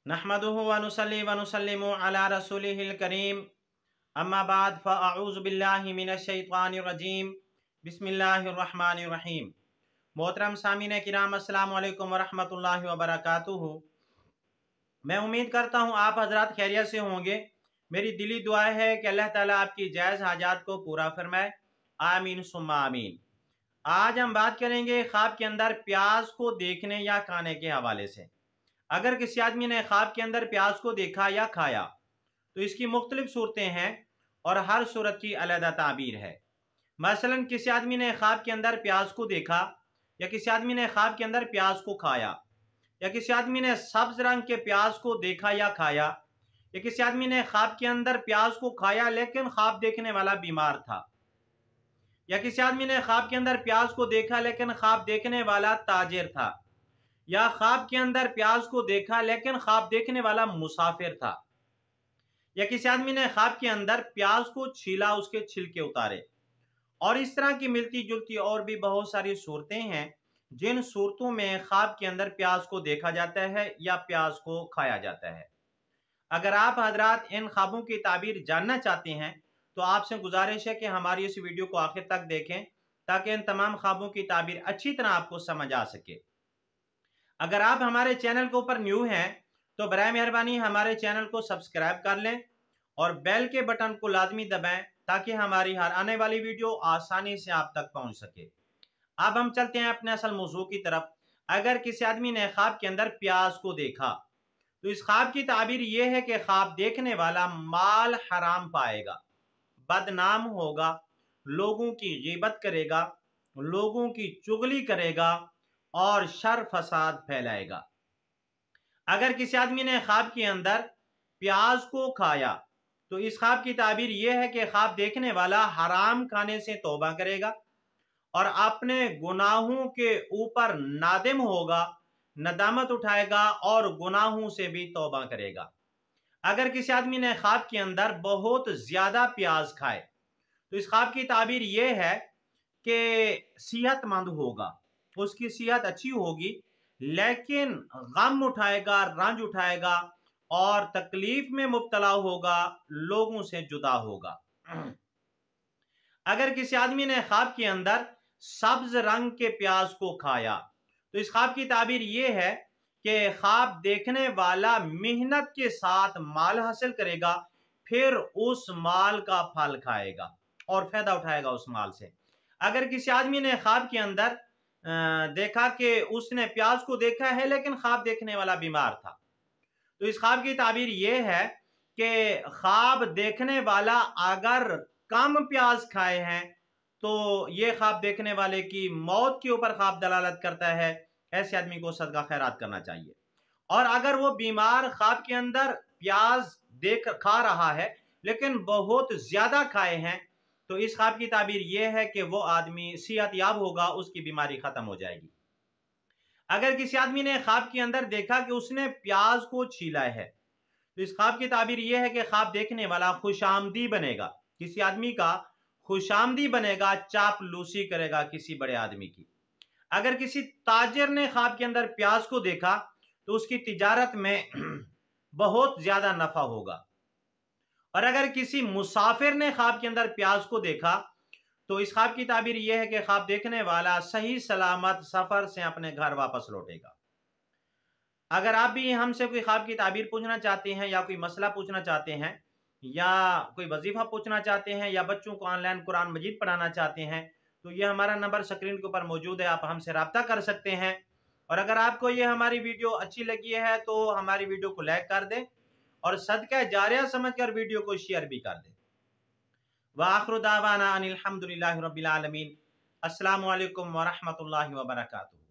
नहमदुहु व नुसल्ली व नुसल्लिमु अला रसूलिहिल करीम अम्मा बाद फ़अऊज़ु बिल्लाहि मिनश शैतानिर रजीम बिस्मिल्लाहिर रहमानिर रहीम। मोहतरम सामीन किराम अस्सलामु अलैकुम व रहमतुल्लाहि व बरकातुहू। मैं उम्मीद करता हूँ आप हजरात खैरियत से होंगे। मेरी दिली दुआ है कि अल्लाह ताला आपकी जायज़ हाजात को पूरा फरमाए, आमीन सुम्मा आमीन। आज हम बात करेंगे ख्वाब के अंदर प्याज को देखने या खाने के हवाले से। अगर किसी आदमी ने ख्वाब के अंदर प्याज को देखा या खाया तो इसकी मुख्तलिफ सूरतें हैं और हर सूरत की अलग ताबीर है। मसलन किसी आदमी ने ख्वाब के अंदर प्याज को देखा, या किसी आदमी ने ख्वाब के अंदर प्याज को खाया, या किसी आदमी ने सब्ज रंग के प्याज को देखा या खाया, या किसी आदमी ने ख्वाब के अंदर प्याज को खाया लेकिन ख्वाब देखने वाला बीमार था, या किसी आदमी ने ख्वाब के अंदर प्याज को देखा लेकिन ख्वाब देखने वाला ताजिर था, या ख्वाब के अंदर प्याज को देखा लेकिन ख्वाब देखने वाला मुसाफिर था, या किसी आदमी ने ख्वाब के अंदर प्याज को छीला, उसके छिलके उतारे। और इस तरह की मिलती जुलती और भी बहुत सारी सूरतें हैं जिन सूरतों में ख्वाब के अंदर प्याज को देखा जाता है या प्याज को खाया जाता है। अगर आप हजरात इन ख्वाबों की ताबीर जानना चाहते हैं तो आपसे गुजारिश है कि हमारी इस वीडियो को आखिर तक देखें ताकि इन तमाम ख्वाबों की ताबीर अच्छी तरह आपको समझ आ सके। अगर आप हमारे चैनल के ऊपर न्यू हैं तो बराए मेहरबानी हमारे चैनल को सब्सक्राइब कर लें और बेल के बटन को लाजमी दबाएं ताकि हमारी हर आने वाली वीडियो आसानी से आप तक पहुंच सके। अब हम चलते हैं अपने असल मौजू की तरफ। अगर किसी आदमी ने ख्वाब के अंदर प्याज को देखा तो इस ख्वाब की ताबीर यह है कि ख्वाब देखने वाला माल हराम पाएगा, बदनाम होगा, लोगों की गीबत करेगा, लोगों की चुगली करेगा और शर फसाद फैलाएगा। अगर किसी आदमी ने ख्वाब के अंदर प्याज को खाया तो इस ख्वाब की ताबीर यह है कि ख्वाब देखने वाला हराम खाने से तौबा करेगा और अपने गुनाहों के ऊपर नादिम होगा, नदामत उठाएगा और गुनाहों से भी तौबा करेगा। अगर किसी आदमी ने ख्वाब के अंदर बहुत ज्यादा प्याज खाए तो इस ख्वाब की ताबीर यह है कि सेहतमंद होगा, उसकी सेहत अच्छी होगी, लेकिन गम उठाएगा, रंज उठाएगा और तकलीफ में मुब्तला होगा, लोगों से जुदा होगा। अगर किसी आदमी ने ख्वाब के अंदर सब्ज रंग के प्याज को खाया तो इस ख्वाब की ताबीर यह है कि ख्वाब देखने वाला मेहनत के साथ माल हासिल करेगा, फिर उस माल का फल खाएगा और फायदा उठाएगा उस माल से। अगर किसी आदमी ने ख्वाब के अंदर देखा कि उसने प्याज को देखा है लेकिन ख्वाब देखने वाला बीमार था तो इस ख्वाब की ताबीर यह है कि ख्वाब देखने वाला अगर कम प्याज खाए हैं तो ये ख्वाब देखने वाले की मौत के ऊपर ख्वाब दलालत करता है। ऐसे आदमी को सदका खैरात करना चाहिए। और अगर वो बीमार ख्वाब के अंदर प्याज देख खा रहा है लेकिन बहुत ज्यादा खाए हैं तो इस ख्वाब की ताबीर यह है कि वो आदमी सेहतयाब होगा, उसकी बीमारी खत्म हो जाएगी। अगर किसी आदमी ने ख्वाब के अंदर देखा कि उसने प्याज को छीला है तो इस ख्वाब की ताबीर यह है कि ख्वाब देखने वाला खुशामदी बनेगा, किसी आदमी का खुशामदी बनेगा, चापलूसी करेगा किसी बड़े आदमी की। अगर किसी ताजिर ने ख्वाब के अंदर प्याज को देखा तो उसकी तिजारत में बहुत ज्यादा नफा होगा। और अगर किसी मुसाफिर ने ख्वाब के अंदर प्याज को देखा तो इस ख्वाब की ताबीर यह है कि ख्वाब देखने वाला सही सलामत सफर से अपने घर वापस लौटेगा। अगर आप भी हमसे कोई ख्वाब की ताबीर पूछना चाहते हैं या कोई मसला पूछना चाहते हैं या कोई वजीफा पूछना चाहते हैं या बच्चों को ऑनलाइन कुरान मजीद पढ़ाना चाहते हैं तो ये हमारा नंबर स्क्रीन के ऊपर मौजूद है, आप हमसे रब्ता कर सकते हैं। और अगर आपको ये हमारी वीडियो अच्छी लगी है तो हमारी वीडियो को लाइक कर दें और सदका जारिया समझकर वीडियो को शेयर भी कर दें। व आखिरु दावाना अनिल हम्दुलिल्लाहि रब्बिल आलमीन। अस्सलामु अलैकुम व रहमतुल्लाहि व बरकातुहू।